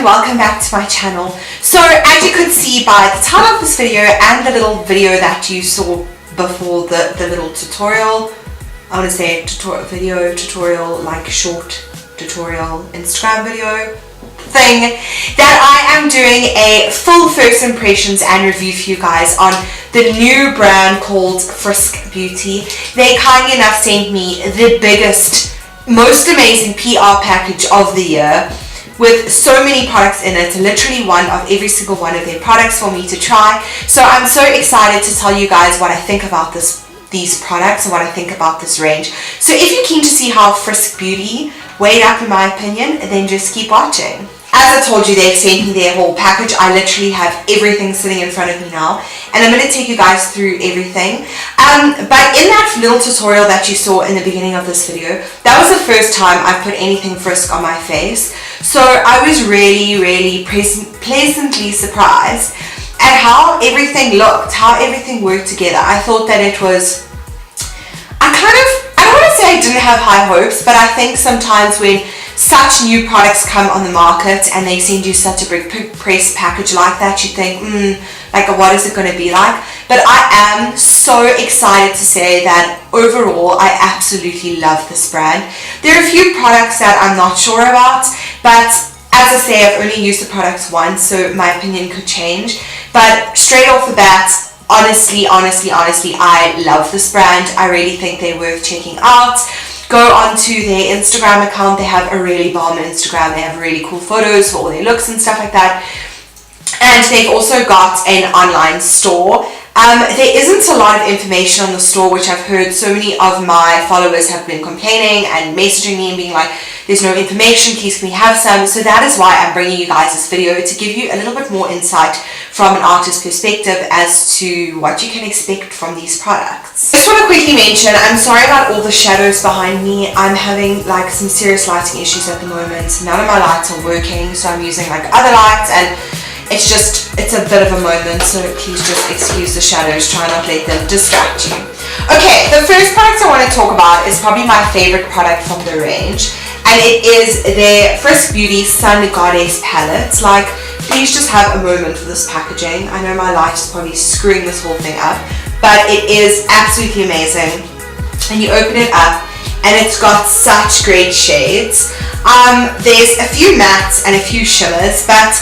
welcome back to my channel. So as you could see by the title of this video and the little video that you saw before, the little tutorial, I want to say tutorial, like short tutorial Instagram video thing, that I am doing a full first impressions and review for you guys on the new brand called FRISSK Beauty. They kindly enough sent me the biggest, most amazing PR package of the year with so many products in it, literally one of every single one of their products for me to try. So I'm so excited to tell you guys what I think about these products and what I think about this range. So if you're keen to see how FRISSK Beauty weighed up in my opinion, then just keep watching. As I told you, they've sent me their whole package. I literally have everything sitting in front of me now, and I'm going to take you guys through everything. But in that little tutorial that you saw in the beginning of this video, that was the first time I put anything FRISSK on my face. So I was really pleasantly surprised at how everything looked, how everything worked together. I thought that it was, I don't want to say I didn't have high hopes, but I think sometimes when such new products come on the market and they send you such a big press package like that, you think, like, what is it going to be like? But I am so excited to say that overall I absolutely love this brand. There are a few products that I'm not sure about, but as I say, I've only used the products once, so my opinion could change. But straight off the bat, honestly, I love this brand. I really think they're worth checking out. Go onto their Instagram account. They have a really bomb Instagram. They have really cool photos for all their looks and stuff like that. And they've also got an online store. There isn't a lot of information on the store, which I've heard so many of my followers have been complaining and messaging me and being like, there's no information, please can we have some? So that is why I'm bringing you guys this video, to give you a little bit more insight from an artist's perspective as to what you can expect from these products. I just want to quickly mention, I'm sorry about all the shadows behind me. I'm having like some serious lighting issues at the moment. None of my lights are working, so I'm using like other lights, and it's a bit of a moment, so please just excuse the shadows. Try not to let them distract you. Okay, the first product I want to talk about is probably my favorite product from the range, and it is their FRISSK Beauty Sun Goddess palette. Like, please just have a moment for this packaging. I know my light is probably screwing this whole thing up, but it is absolutely amazing. And you open it up, and it's got such great shades. There's a few mattes and a few shimmers, but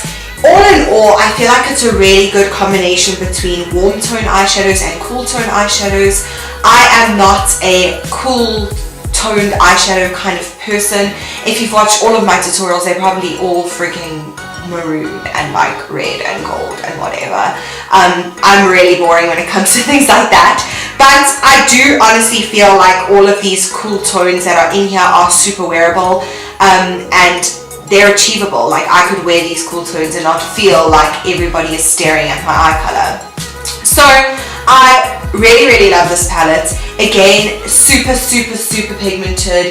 all in all, I feel like it's a really good combination between warm tone eyeshadows and cool tone eyeshadows. I am not a cool toned eyeshadow kind of person. If you've watched all of my tutorials, they're probably all freaking maroon and like red and gold and whatever. I'm really boring when it comes to things like that. But I do honestly feel like all of these cool tones that are in here are super wearable, and they're achievable. Like, I could wear these cool tones and not feel like everybody is staring at my eye color. So I really love this palette. Again, super pigmented.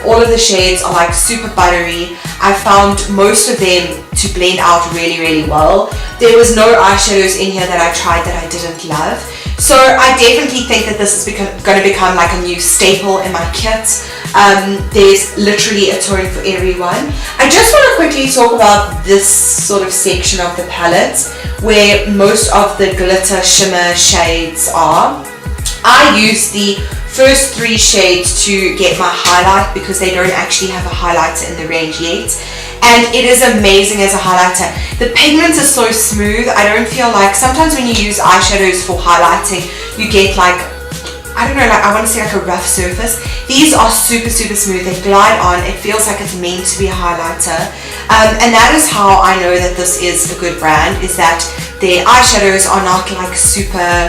All of the shades are like super buttery. I found most of them to blend out really well. There was no eyeshadows in here that I tried that I didn't love. So I definitely think that this is going to become like a new staple in my kit. There's literally a tone for everyone. I just want to quickly talk about this sort of section of the palette where most of the glitter shimmer shades are. I use the first 3 shades to get my highlight because they don't actually have a highlighter in the range yet. And it is amazing as a highlighter. The pigment is so smooth. I don't feel like, sometimes when you use eyeshadows for highlighting, you get like, I don't know, like, I want to say like a rough surface. These are super smooth. They glide on. It feels like it's meant to be a highlighter. And that is how I know that this is a good brand, is that their eyeshadows are not like super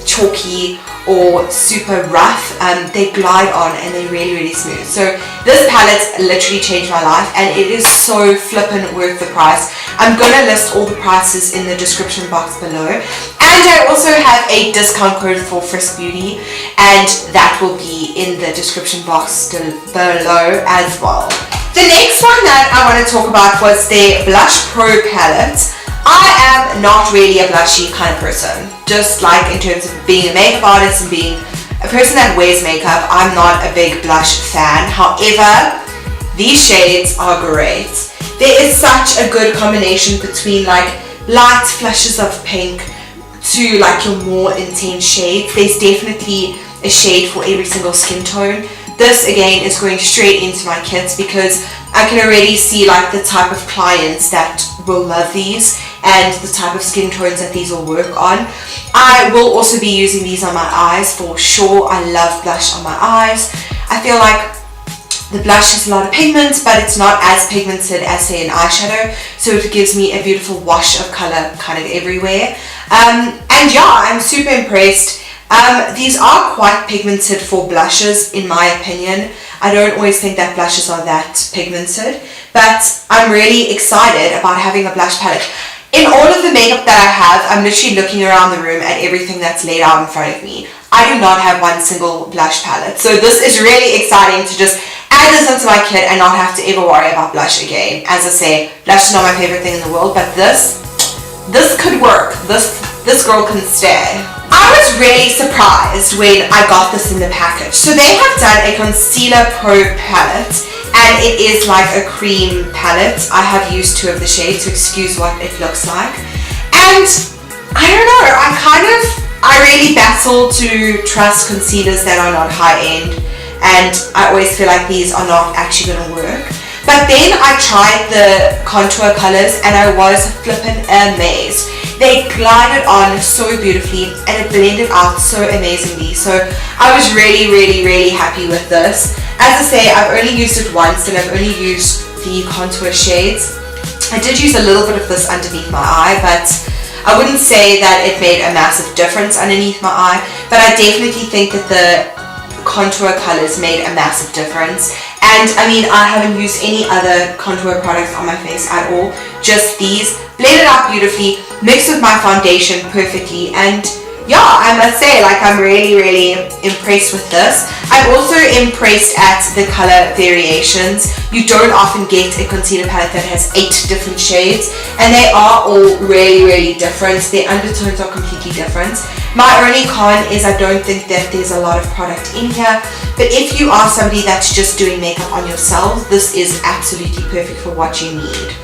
chalky or super rough. They glide on and they're really smooth. So this palette literally changed my life, and it is so flippin' worth the price. I'm gonna list all the prices in the description box below, and I also have a discount code for FRISSK Beauty, and that will be in the description box below as well. The next one that I want to talk about was their Blush Pro palette. I am not really a blushy kind of person, just like in terms of being a makeup artist and being a person that wears makeup. I'm not a big blush fan. However, these shades are great. there is such a good combination between like light flushes of pink to like your more intense shades. There's definitely a shade for every single skin tone. This again is going straight into my kits because I can already see like the type of clients that will love these and the type of skin tones that these will work on. I will also be using these on my eyes for sure. I love blush on my eyes. I feel like the blush has a lot of pigment, but it's not as pigmented as say an eyeshadow, so it gives me a beautiful wash of color kind of everywhere. And yeah, I'm super impressed. These are quite pigmented for blushes in my opinion. I don't always think that blushes are that pigmented, but I'm really excited about having a blush palette. In all of the makeup that I have, I'm literally looking around the room at everything that's laid out in front of me. I do not have one single blush palette, so this is really exciting to just add this into my kit and not have to ever worry about blush again. As I say, blush is not my favorite thing in the world, but this could work. This girl can stay. I was really surprised when I got this in the package. So they have done a Concealer Pro palette, and it is like a cream palette. I have used 2 of the shades, so excuse what it looks like. And I don't know, I really battle to trust concealers that are not high end, and I always feel like these are not actually going to work. But then I tried the contour colors and I was flippin' amazed. They glided on so beautifully and it blended out so amazingly. So I was really, really, really happy with this. As I say, I've only used it once and I've only used the contour shades. I did use a little bit of this underneath my eye, but I wouldn't say that it made a massive difference underneath my eye. But I definitely think that the contour colors made a massive difference. And I mean, I haven't used any other contour products on my face at all, just these. Blended out beautifully, mixed with my foundation perfectly, and yeah, I must say, like, I'm really, really impressed with this. I'm also impressed at the color variations. You don't often get a concealer palette that has 8 different shades, and they are all really, really different. Their undertones are completely different. My only con is I don't think that there's a lot of product in here, but if you are somebody that's just doing makeup on yourself, this is absolutely perfect for what you need.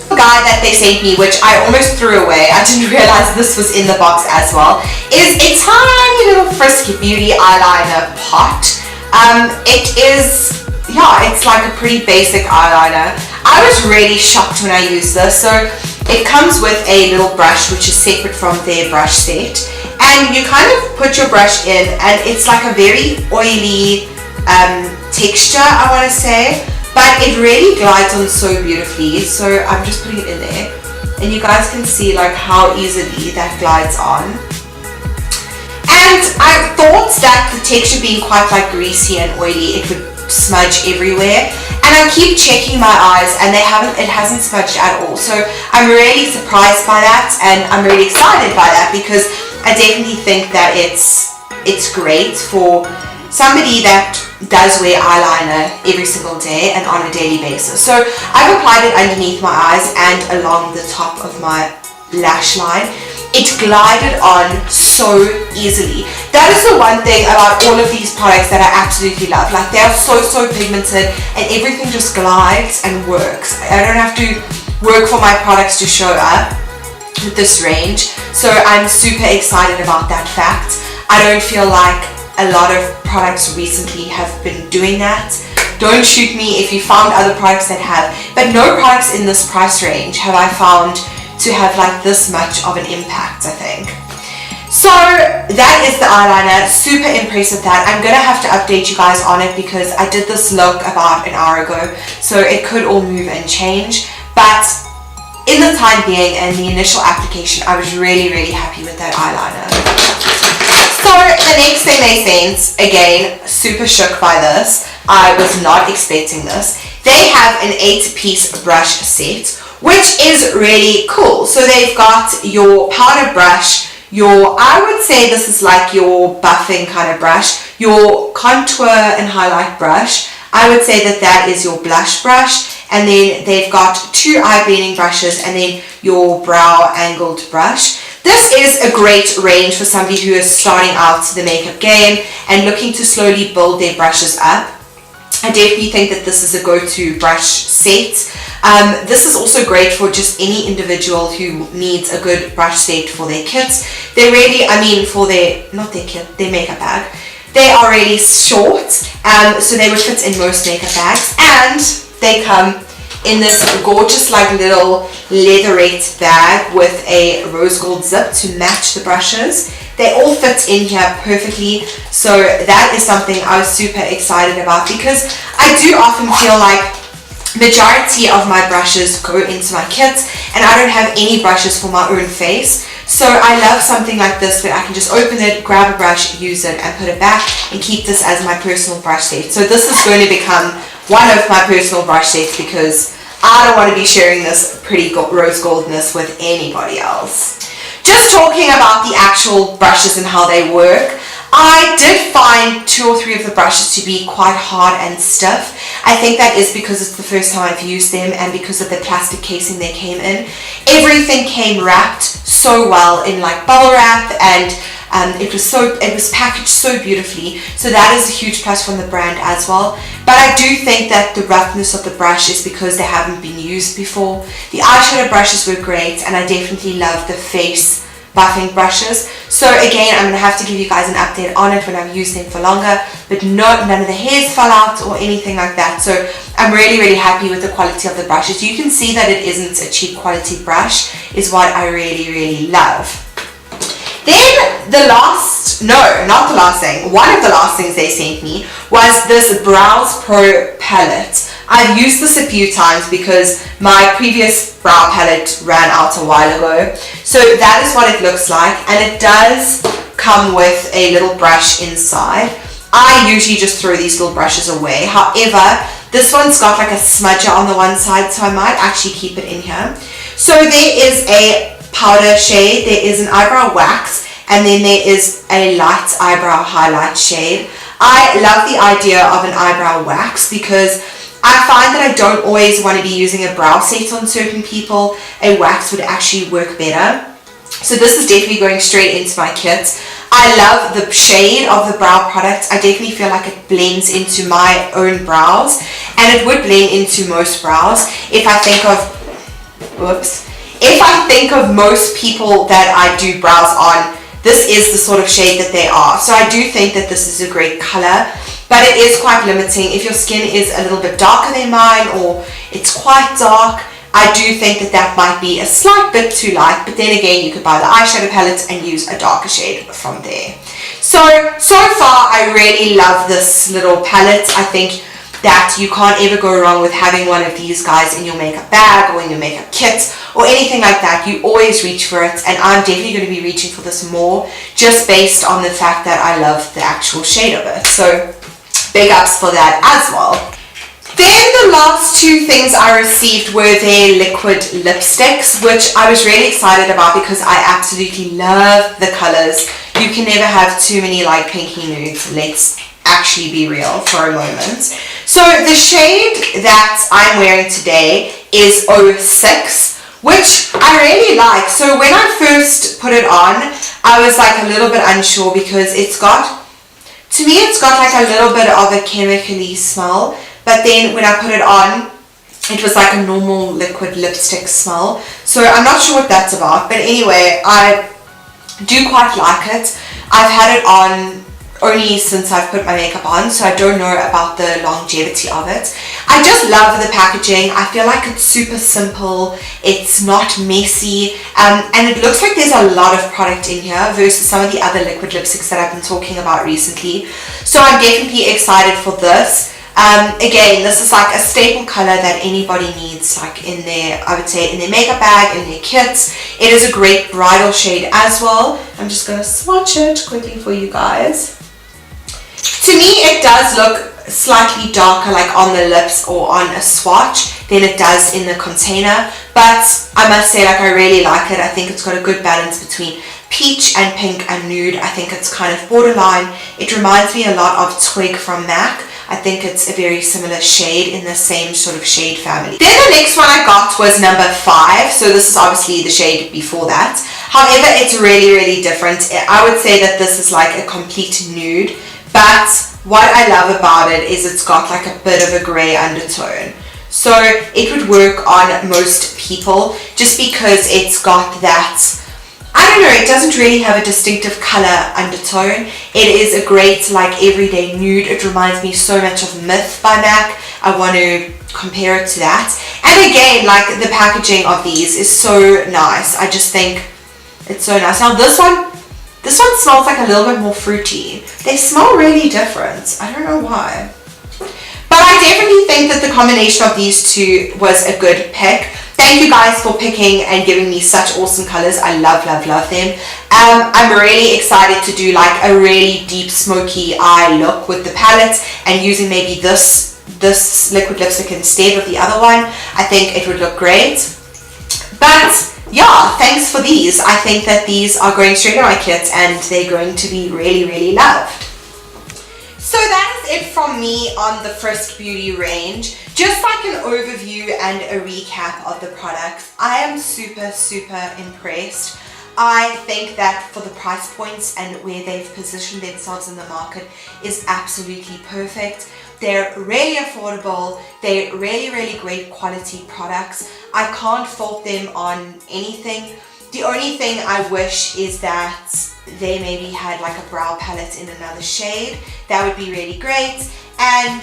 The guy that they sent me, which I almost threw away, I didn't realize this was in the box as well, is a tiny little FRISSK Beauty eyeliner pot. It is, yeah, it's like a pretty basic eyeliner. I was really shocked when I used this. So it comes with a little brush which is separate from their brush set, and you kind of put your brush in and it's like a very oily texture, I want to say. But it really glides on so beautifully, so I'm just putting it in there. And you guys can see like how easily that glides on. And I thought that the texture being quite like greasy and oily, it would smudge everywhere. And I keep checking my eyes and it hasn't smudged at all. So I'm really surprised by that, and I'm really excited by that because I definitely think that it's great for somebody that does wear eyeliner every single day and on a daily basis. So I've applied it underneath my eyes and along the top of my lash line. It glided on so easily. That is the one thing about all of these products that I absolutely love. Like, they are so pigmented and everything just glides and works. I don't have to work for my products to show up with this range. So I'm super excited about that fact. I don't feel like a lot of products recently have been doing that. Don't shoot me if you found other products that have, but no products in this price range have I found to have like this much of an impact, I think. So that is the eyeliner. Super impressed with that. I'm gonna have to update you guys on it because I did this look about an hour ago, so it could all move and change, but in the time being and the initial application, I was really happy with that eyeliner. So the next thing they sent, again, super shook by this. I was not expecting this. They have an 8-piece brush set, which is really cool. So they've got your powder brush, I would say this is like your buffing kind of brush, your contour and highlight brush. I would say that is your blush brush. And then they've got 2 eye blending brushes and then your brow angled brush. This is a great range for somebody who is starting out the makeup game and looking to slowly build their brushes up. I definitely think that this is a go-to brush set. This is also great for just any individual who needs a good brush set for their kits. They're really, I mean, for their, not their kit, their makeup bag. They are really short, so they would fit in most makeup bags, and they come in this gorgeous like little leatherette bag with a rose gold zip to match the brushes. They all fit in here perfectly, so that is something I was super excited about, because I do often feel like majority of my brushes go into my kits and I don't have any brushes for my own face. So I love something like this where I can just open it, grab a brush, use it and put it back and keep this as my personal brush set. So this is going to become one of my personal brush sets, because I don't want to be sharing this pretty rose goldness with anybody else. Just talking about the actual brushes and how they work, I did find 2 or 3 of the brushes to be quite hard and stiff. I think that is because it's the first time I've used them and because of the plastic casing they came in. Everything came wrapped so well in like bubble wrap, and it was packaged so beautifully, so that is a huge plus from the brand as well. But I do think that the roughness of the brush is because they haven't been used before. The eyeshadow brushes were great, and I definitely love the face buffing brushes. So again, I'm going to have to give you guys an update on it when I've used them for longer, but none of the hairs fell out or anything like that. So I'm really happy with the quality of the brushes. You can see that it isn't a cheap quality brush, is what I really love. Then the last, no, not the last thing, one of the last things they sent me was this Brows Pro palette. I've used this a few times because my previous brow palette ran out a while ago. So that is what it looks like, and it does come with a little brush inside. I usually just throw these little brushes away. However, this one's got like a smudger on the one side, so I might actually keep it in here. So there is a powder shade, there is an eyebrow wax, and then there is a light eyebrow highlight shade. I love the idea of an eyebrow wax because I find that I don't always want to be using a brow set on certain people. A wax would actually work better. So this is definitely going straight into my kit. I love the shade of the brow product. I definitely feel like it blends into my own brows, and it would blend into most brows. If I think of most people that I do brows on, this is the sort of shade that they are. So I do think that this is a great color, but it is quite limiting. If your skin is a little bit darker than mine, or it's quite dark, I do think that that might be a slight bit too light, but then again, you could buy the eyeshadow palette and use a darker shade from there. So far, I really love this little palette. I think that you can't ever go wrong with having one of these guys in your makeup bag or in your makeup kit or anything like that. You always reach for it, and I'm definitely going to be reaching for this more just based on the fact that I love the actual shade of it. So big ups for that as well. Then the last 2 things I received were their liquid lipsticks, which I was really excited about because I absolutely love the colors. You can never have too many like pinky nudes. Let's actually be real for a moment. So the shade that I'm wearing today is 06, which I really like. So when I first put it on, I was like a little bit unsure because to me it's got like a little bit of a chemically smell, but then when I put it on, it was like a normal liquid lipstick smell. So I'm not sure what that's about, but anyway, I do quite like it. I've had it on only since I've put my makeup on, so I don't know about the longevity of it. I just love the packaging. I feel like it's super simple, it's not messy, and it looks like there's a lot of product in here versus some of the other liquid lipsticks that I've been talking about recently. So I'm definitely excited for this. Again, this is like a staple color that anybody needs, like in their, I would say, in their makeup bag, in their kits. It is a great bridal shade as well. I'm just going to swatch it quickly for you guys. To me, it does look slightly darker like on the lips or on a swatch than it does in the container, but I must say, like, I really like it. I think it's got a good balance between peach and pink and nude. I think it's kind of borderline. It reminds me a lot of Twig from MAC. I think it's a very similar shade in the same sort of shade family. Then the next one I got was number 5. So this is obviously the shade before that. However, it's really different. I would say that this is like a complete nude, but what I love about it is it's got like a bit of a grey undertone. So it would work on most people just because it's got that, I don't know, it doesn't really have a distinctive color undertone. It is a great like everyday nude. It reminds me so much of Myth by MAC. I want to compare it to that. And again, like the packaging of these is so nice. I just think it's so nice. Now this one smells like a little bit more fruity. They smell really different. I don't know why. But I definitely think that the combination of these two was a good pick. Thank you guys for picking and giving me such awesome colors. I love them. I'm really excited to do like a really deep smoky eye look with the palette and using maybe this liquid lipstick instead of the other one. I think it would look great. But yeah, thanks for these. I think that these are going straight in my kit and they're going to be really loved. So that is it from me on the FRISSK Beauty range. Just like an overview and a recap of the products, I am super impressed. I think that for the price points and where they've positioned themselves in the market is absolutely perfect. They're really affordable. They're really great quality products. I can't fault them on anything. The only thing I wish is that they maybe had like a brow palette in another shade. That would be really great. And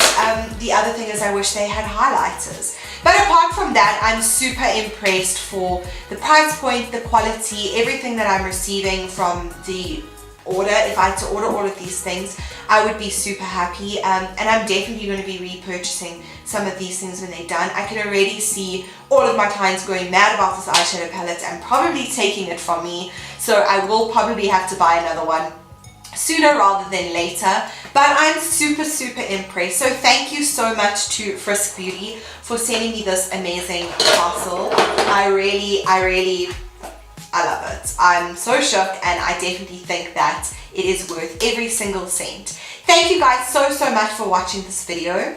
the other thing is I wish they had highlighters. But apart from that, I'm super impressed for the price point, the quality, everything that I'm receiving from the order. If I had to order all of these things, I would be super happy. And I'm definitely going to be repurchasing some of these things when they're done. I can already see all of my clients going mad about this eyeshadow palette and probably taking it from me. So I will probably have to buy another one sooner rather than later. But I'm super impressed. So thank you so much to FRISSK Beauty for sending me this amazing parcel. I love it. I'm so shook and I definitely think that it is worth every single cent. Thank you guys so much for watching this video.